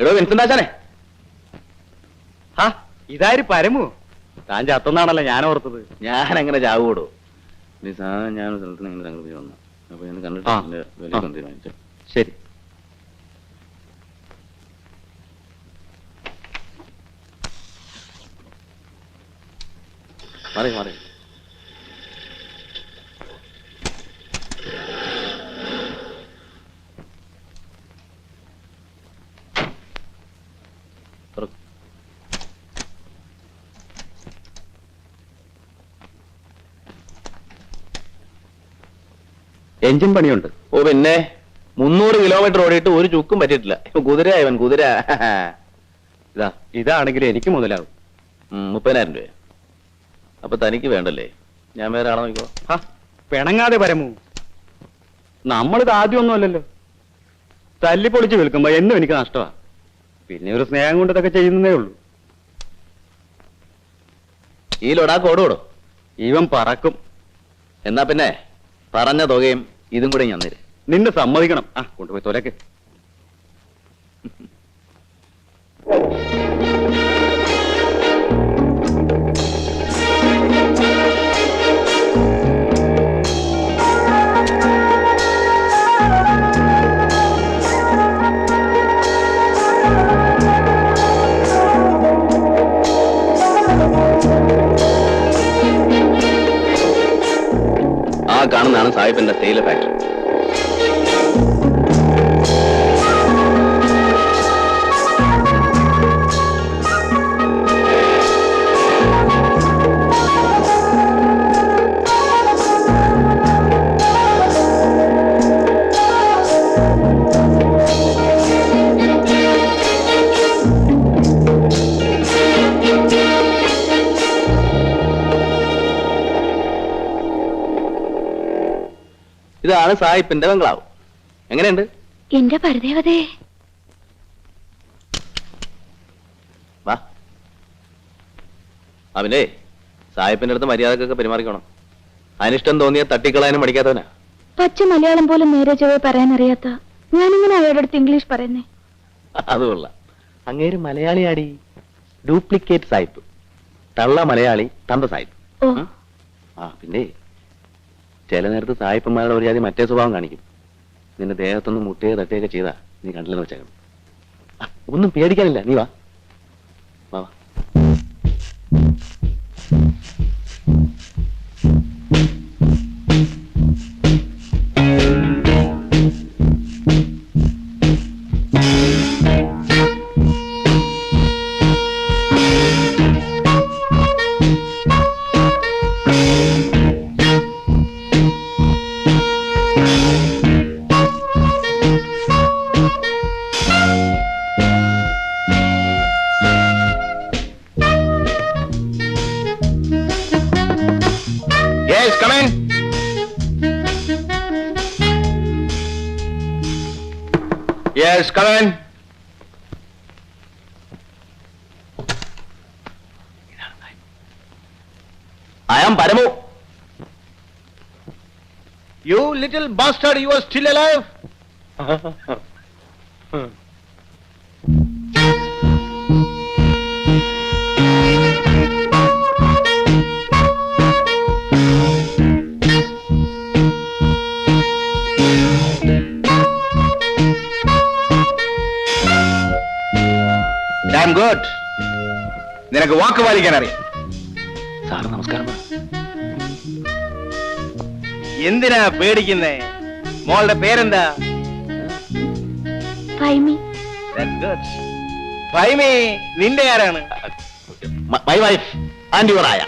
എടോ വിൻസന്റാച്ചാനെ, ഹാ ഇതാര് പരമു? താൻ ചത്തെന്നാണല്ലോ ഞാൻ ഓർത്തത്. ഞാൻ എങ്ങനെ ചാവൂടോ? ഞാൻ സ്ഥലത്തിന് ഇങ്ങനെ സംഘടിപ്പിച്ച് വന്നു. അപ്പൊ ഞാൻ കണ്ടിട്ട് എന്റെ വില തീരുമാനിച്ചു. ശരി. മാറി മാറി. എഞ്ചിൻ പണിയുണ്ട്. ഓ പിന്നെ 300 കിലോമീറ്റർ ഓടിയിട്ട് ഒരു ചുക്കും പറ്റിയിട്ടില്ല. കുതിര ഇവൻ കുതിര. ഇതാണെങ്കിൽ എനിക്ക് മുതലാവും. 30,000 രൂപ. അപ്പൊ തനിക്ക് വേണ്ടല്ലേ? ഞാൻ വേറെ ആളെ നോക്കോ. പിണങ്ങാതെ പരമു, നമ്മളിത് ആദ്യമൊന്നുമല്ലല്ലോ. തല്ലിപ്പൊളിച്ച് വിൽക്കുമ്പോ എന്നും എനിക്ക് നഷ്ടമാ. പിന്നെ ഒരു സ്നേഹം കൊണ്ട് ഇതൊക്കെ ചെയ്യുന്നതേ ഉള്ളൂ. ഈ ലൊടാക്ക് ഓടോടോ? ഇവൻ പറക്കും. എന്നാ പിന്നെ പറഞ്ഞ തുകയും ഇതും കൂടെ ഞാൻ തരും. നിന്നെ സമ്മതിക്കണം. കൊണ്ടുപോയി തൊലക്ക്. ആ കാണുന്നതാണ് സാഹിബിന്റെ തേയില ഫാക്ടറി. ഇതാണ് സാഹിബിന്റെ ബംഗ്ലാവ്. എങ്ങനെയുണ്ട്? എന്റെ പരദേവതേ, വാ. അവനെ സാഹിബിന്റെ അടുത്ത് മര്യാദക്കൊക്കെ പെരുമാറിക്കണം. അനിഷ്ടം തോന്നിയ തട്ടിക്കളയാനും പഠിക്കാത്തവനാ. പച്ച മലയാളം പോലും നേരെ ചൊവ്വേ പറയാനറിയാത്ത ഞാനിങ്ങനെ അയാളുടെ അടുത്ത് ഇംഗ്ലീഷ് പറയുന്നേ? അതുകൊള്ള. അങ്ങേര് മലയാളിയാടി. ഡ്യൂപ്ലിക്കേറ്റ് സാഹിബ്. തള്ള മലയാളി, തന്ത സാഹിബ്. പിന്നെ ചില നേരത്ത് സായിപ്പന്മാരുടെ ഒരു ജാതി മറ്റേ സ്വഭാവം കാണിക്കും. നിന്റെ ദേഹത്തൊന്ന് മുട്ടുകയോ തട്ടുകയൊക്കെ ചെയ്താ നീ കണ്ടില്ലെന്ന് വെച്ചേക്കണം. ഒന്നും പേടിക്കാനില്ല. നീ വാ വാ. Yes, come in. Yes, come in. I am Paramu. You little bastard, you are still alive? Damn good. നിനക്ക് വാക്ക് പാലിക്കാൻ അറിയാം. സാറ് നമസ്കാരം. എന്തിനാ പേടിക്കുന്നേ? മോളുടെ പേരെന്താ? ഫൈമി. That's good. ഫൈമി നിന്റെ ആരാണ്? My wife and your aya.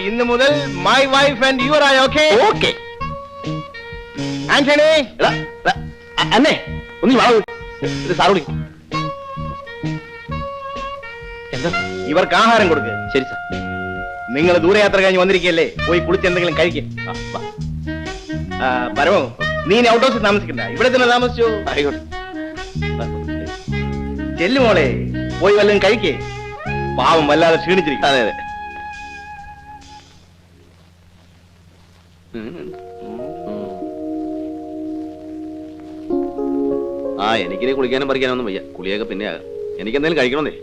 ഇന്ന് മുതൽ my wife and your aya, okay? Okay. Antony, അന്നേ ഒന്ന് വാ. സാറോടി. എന്താ? ഇവർക്ക് ആഹാരം കൊടുക്കുക. ശരി സാർ. നിങ്ങൾ ദൂരയാത്ര കഴിഞ്ഞ് വന്നിരിക്കല്ലേ, പോയി കുളിച്ച് എന്തെങ്കിലും കഴിക്കും. പരമോ, നീ ഔട്ട് ഹൗസിൽ താമസിക്കണ്ട, ഇവിടെ തന്നെ താമസിച്ചു. ആയിക്കോട്ടെ. ചെല്ലുമോളെ, പോയി വല്ലതും കഴിക്കേ. പാവം വല്ലാതെ ക്ഷീണിച്ചിരിക്കും. അതെ അതെ. എനിക്കിനി കുളിക്കാനും പറിക്കാനൊന്നും വയ്യ. കുളിയൊക്കെ പിന്നെ ആകാം. എനിക്ക് എന്തെങ്കിലും കഴിക്കണമെന്നേ.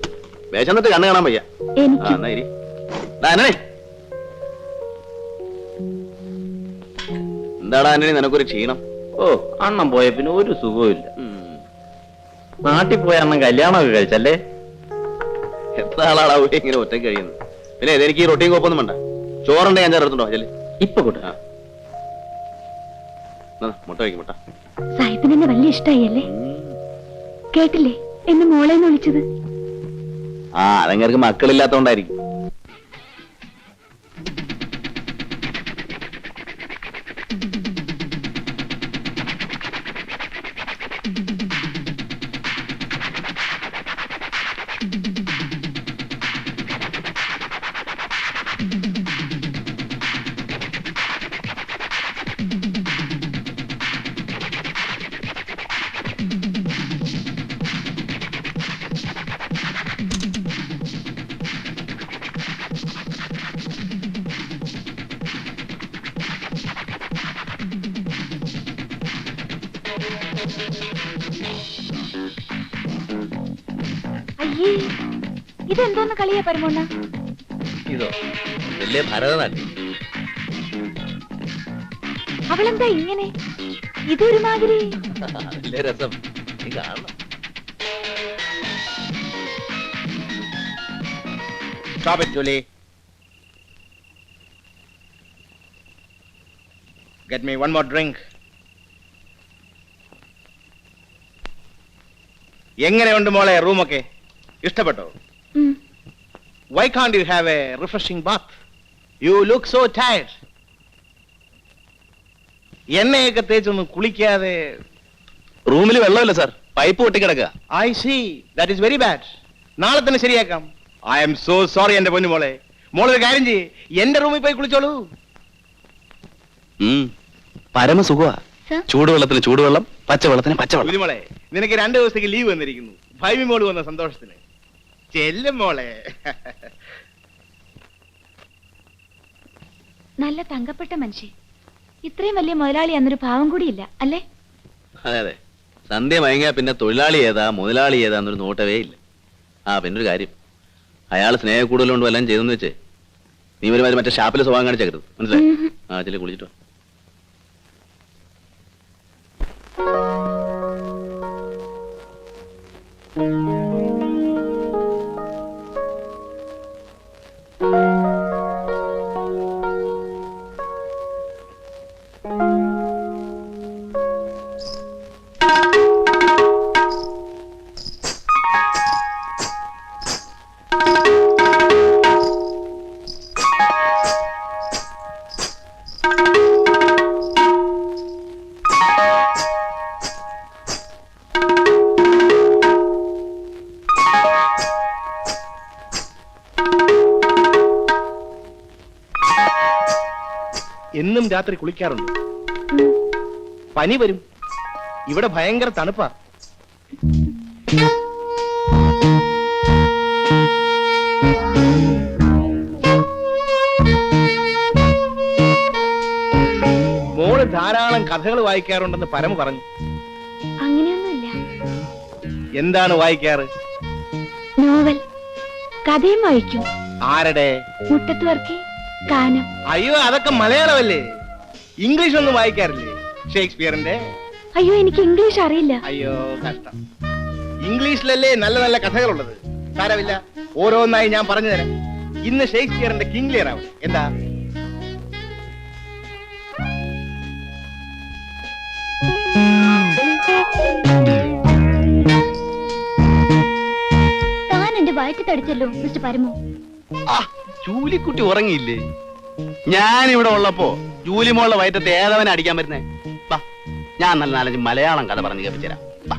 വേഷന്നിട്ട് കണ്ണ് കാണാൻ വയ്യ. എനിക്ക് എന്നാ ഇരി. ആന്റണി, എന്താടാ ആന്റണി നിനക്കൊരു ക്ഷീണം? ഓ, അണ്ണം പോയ പിന്നെ ഒരു സുഖവും നാട്ടിൽ പോയ അണ്ണൻ കല്യാണമൊക്കെ കഴിച്ചല്ലേ? എത്ര ആളാടാ ഇങ്ങനെ ഒറ്റ കഴിയുന്നത്? പിന്നെ എനിക്ക് ഈ റൊട്ടീൻ കോപ്പൊന്നും വേണ്ട. ചോറുണ്ടെ ഞാൻ ചേർത്തുണ്ടോ ചെല്? ഇപ്പൊ കൂട്ട മുട്ട കഴിക്കും. മുട്ട സാഹിബിന് എന്നെ വലിയ ഇഷ്ടായല്ലേ? കേട്ടില്ലേ എന്നെ മോളെന്ന് വിളിച്ചത്? അതങ്ങൾക്ക് മക്കളില്ലാത്തോണ്ടായിരിക്കും. അയ്യേ, ഇതെന്തോന്ന് കളിയാ പരമോണ്ണ? ഇതോ വലിയ ഭരതനാട്യം. അവളെന്താ ഇങ്ങനെ? ഇതൊരുമാതിരി വലിയ രസം. നീ കാണണം. Stop it, Julie. Get me one more drink. എങ്ങനെയുണ്ട് മോളെ റൂമൊക്കെ? ഇഷ്ടപ്പെട്ടോ? Why can't you have a refreshing bath? You look so tired. എണ്ണയൊക്കെ തേച്ചൊന്നും കുളിക്കാതെ. റൂമിൽ വെള്ളമില്ല സാർ, പൈപ്പ് പൊട്ടിക്കിടക്കുക. I see. That is very bad. നാളെ തന്നെ ശരിയാക്കാം. I am so sorry എന്റെ പൊന്നു മോളെ. മോളൊരു കാര്യം ചെയ്യ്, എന്റെ റൂമിൽ പോയി കുളിച്ചോളൂ. പരമസുഖമാ. ചൂടുവെള്ളത്തിന് ചൂടുവെള്ളം, പച്ചവെള്ളത്തിന് പച്ചവെള്ളം. കുഞ്ഞുമോളെ, നിനക്ക് 2 ദിവസത്തേക്ക് ലീവ് വന്നിരിക്കുന്നു. ഭൈമി മോള് വന്ന സന്തോഷത്തിന്. ചെല്ലും മോളെ. നല്ല തങ്കപ്പെട്ട മനുഷ്യൻ. ഇത്രയും വലിയ മുതലാളി എന്നൊരു ഭാവം കൂടിയില്ല അല്ലേ? അതെ അതെ. സന്ധ്യ മയങ്ങിയാ പിന്നെ തൊഴിലാളി ഏതാ മുതലാളി ഏതാ എന്നൊരു നോട്ടവേ ഇല്ല. പിന്നൊരു കാര്യം, അയാൾ സ്നേഹ കൂടുതലുകൊണ്ട് വല്ലതും ചെയ്തെന്ന് വെച്ചേ നീ ഒരുമാതിരി മറ്റേ ഷാപ്പിൽ സ്വഭാവം കാണിച്ചേക്കരുത്, മനസ്സിലായി? ചെല്ലി കുളിച്ചിട്ടോ. എന്നും രാത്രി കുളിക്കാറുണ്ട്. പനി വരും. ഇവിടെ ഭയങ്കര തണുപ്പാ. മോള് ധാരാളം കഥകൾ വായിക്കാറുണ്ടെന്ന് പരമ പറഞ്ഞു. അങ്ങനെയൊന്നുമില്ല. എന്താണ് വായിക്കാറ്? നോവൽ, കഥയും വായിക്കും. ആരുടെ? മുട്ടത്ത് വർക്കി, കാനം. അയ്യോ, അതൊക്കെ മലയാളമല്ലേ. ഇംഗ്ലീഷ് ഒന്നും വായിക്കാറില്ലേ? ഷേക്സ്പിയറിന്റെ? അയ്യോ, എനിക്ക് ഇംഗ്ലീഷ് അറിയില്ല. അയ്യോ കഷ്ടം. ഇംഗ്ലീഷിലല്ലേ നല്ല നല്ല കഥകളുള്ളത്. സാരമില്ല, ഓരോന്നായി ഞാൻ പറഞ്ഞു തരാം. ഇന്ന് ഷേക്സ്പിയറിന്റെ കിങ് ലിയർ ആവും. എന്താ? താൻ എന്റെ വയറ്റി തടിച്ചല്ലോ മിസ്റ്റർ പരമു. ജൂലിക്കുട്ടി ഉറങ്ങിയില്ലേ? ഞാനിവിടെ ഉള്ളപ്പോ ജൂലിമോളുടെ വയറ്റത്തെ ഏതവനെ അടിക്കാൻ പറ്റുന്നേ? വാ, ഞാൻ നല്ല 4-5 മലയാളം കഥ പറഞ്ഞ് കേൾപ്പിച്ചുതരാം. വാ.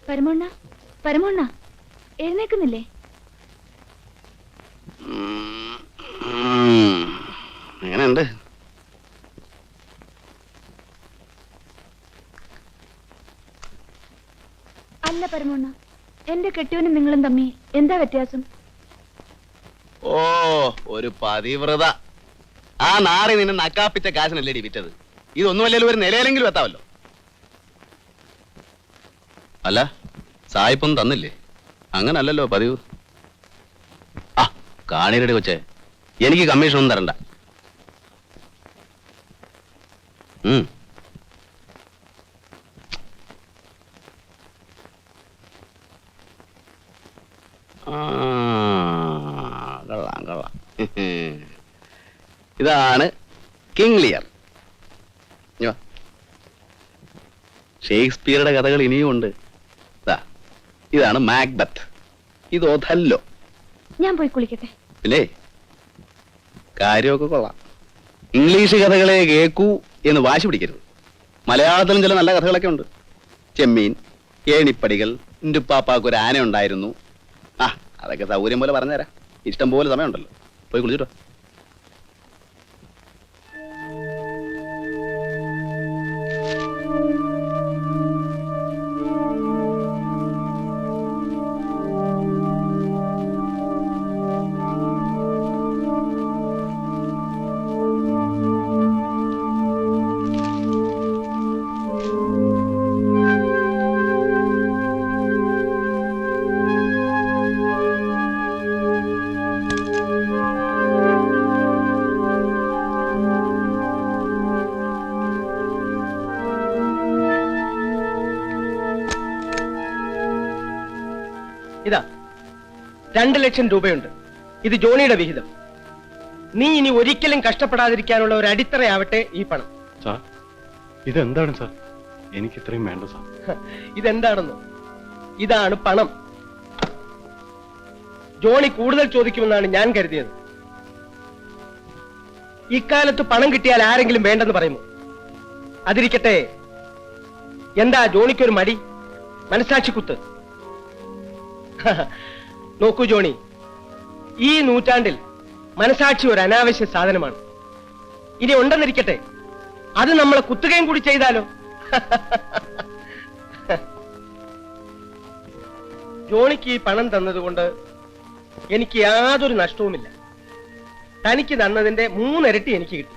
പരമോണ്ണ, പരമോണ്ണ, എഴുന്നേക്കുന്നില്ലേ? അല്ല പരമണ്ണ, എന്റെ കെട്ടിയവനും നിങ്ങളും തമ്മി എന്താ വ്യത്യാസം? ഓ, ഒരു പതിവ്രത. ആ നാറി നിന്നെ നക്കാപ്പിച്ച കാശിനല്ലേടി വിറ്റത്. ഇതൊന്നുമല്ലല്ലോ ഒരു നിലയിലെങ്കിലും എത്താവല്ലോ. അല്ല, സായിപ്പൊന്നും തന്നില്ലേ? അങ്ങനല്ലല്ലോ പതിവ്. ആ കാണീരടി കൊച്ചേ, എനിക്ക് കമ്മീഷൻ ഒന്നും തരണ്ട. കൊള്ളാം കൊള്ളാം. ഇതാണ് കിങ് ലിയർ. ഷേക്സ്പിയറുടെ കഥകൾ ഇനിയും ഉണ്ട്. ഇതാണ് മാക്ബത്ത്. ഇത് ഒഥല്ലോ. ഞാൻ പോയി കുളിക്കട്ടെ. പിന്നെ കാര്യമൊക്കെ കൊള്ളാം. ഇംഗ്ലീഷ് കഥകളെ കേൾക്കൂ എന്ന് വാശി പിടിക്കരുത്. മലയാളത്തിലും ചില നല്ല കഥകളൊക്കെ ഉണ്ട്. ചെമ്മീൻ, ഏണിപ്പടികൾ, ഇന്റുപ്പാപ്പാക്ക് ഒരു ആന ഉണ്ടായിരുന്നു. ആ അതൊക്കെ സൗകര്യം പോലെ പറഞ്ഞുതരാം. ഇഷ്ടം പോലെ സമയമുണ്ടല്ലോ. പോയി കുളിച്ചിട്ടോ. ഇതാ 2 ലക്ഷം രൂപയുണ്ട്. ഇത് ജോണിയുടെ വിഹിതം. നീ ഇനി ഒരിക്കലും കഷ്ടപ്പെടാതിരിക്കാനുള്ള ഒരു അടിത്തറയാവട്ടെ ഈ പണം. സാർ, ഇതെന്താണ് സാർ? എനിക്ക് ഇത്രയും വേണ്ട സാർ. ഇതെന്താണെന്നോ? ഇതാണ് പണം. ജോണി കൂടുതൽ ചോദിക്കുമെന്നാണ് ഞാൻ കരുതിയത്. ഇക്കാലത്ത് പണം കിട്ടിയാൽ ആരെങ്കിലും വേണ്ടെന്ന് പറയുമോ? അതിരിക്കട്ടെ, എന്താ ജോണിക്കൊരു മടി? മനസാക്ഷിക്കുത്ത്. നോക്കൂ ജോണി, ഈ നൂറ്റാണ്ടിൽ മനസാക്ഷി ഒരു അനാവശ്യ സാധനമാണ്. ഇനി ഉണ്ടെന്നിരിക്കട്ടെ, അത് നമ്മളെ കുത്തുകയും കൂടി ചെയ്താലോ? ജോണിക്ക് ഈ പണം തന്നതുകൊണ്ട് എനിക്ക് യാതൊരു നഷ്ടവുമില്ല. തനിക്ക് തന്നതിന്റെ 3 ഇരട്ടി എനിക്ക് കിട്ടി.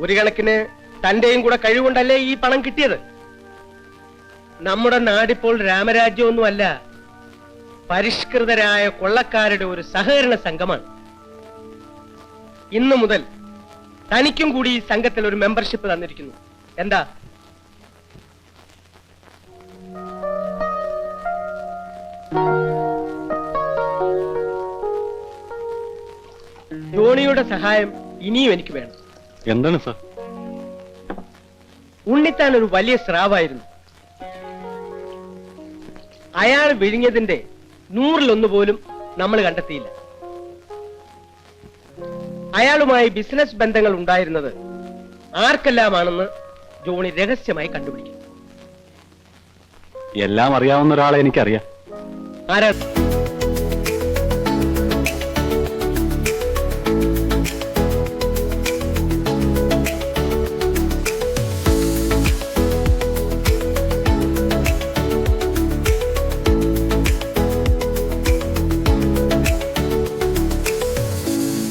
ഒരു കണക്കിന് തന്റെയും കൂടെ കഴിവുകൊണ്ടല്ലേ ഈ പണം കിട്ടിയത്. നമ്മുടെ നാടിപ്പോൾ രാമരാജ്യമൊന്നുമല്ല, പരിഷ്കൃതരായ കൊള്ളക്കാരുടെ ഒരു സഹകരണ സംഘമാണ്. ഇന്നു മുതൽ തനിക്കും കൂടി ഈ സംഘത്തിൽ ഒരു മെമ്പർഷിപ്പ് തന്നിരിക്കുന്നു. എന്താ? ജോണിയുടെ സഹായം ഇനിയും എനിക്ക് വേണം. എന്താണ് സാർ? ഉണ്ണിത്താൻ ഒരു വലിയ സ്രാവായിരുന്നു. അയാൾ വിഴുങ്ങിയതിന്റെ 100-1 പോലും നമ്മൾ കണ്ടെത്തിയില്ല. അയാളുമായി ബിസിനസ് ബന്ധങ്ങൾ ഉണ്ടായിരുന്നത് ആർക്കെല്ലാമാണെന്ന് ജോണി രഹസ്യമായി കണ്ടുപിടിക്കും. എല്ലാം അറിയാവുന്ന ഒരാളെ എനിക്കറിയാം. ആരാ?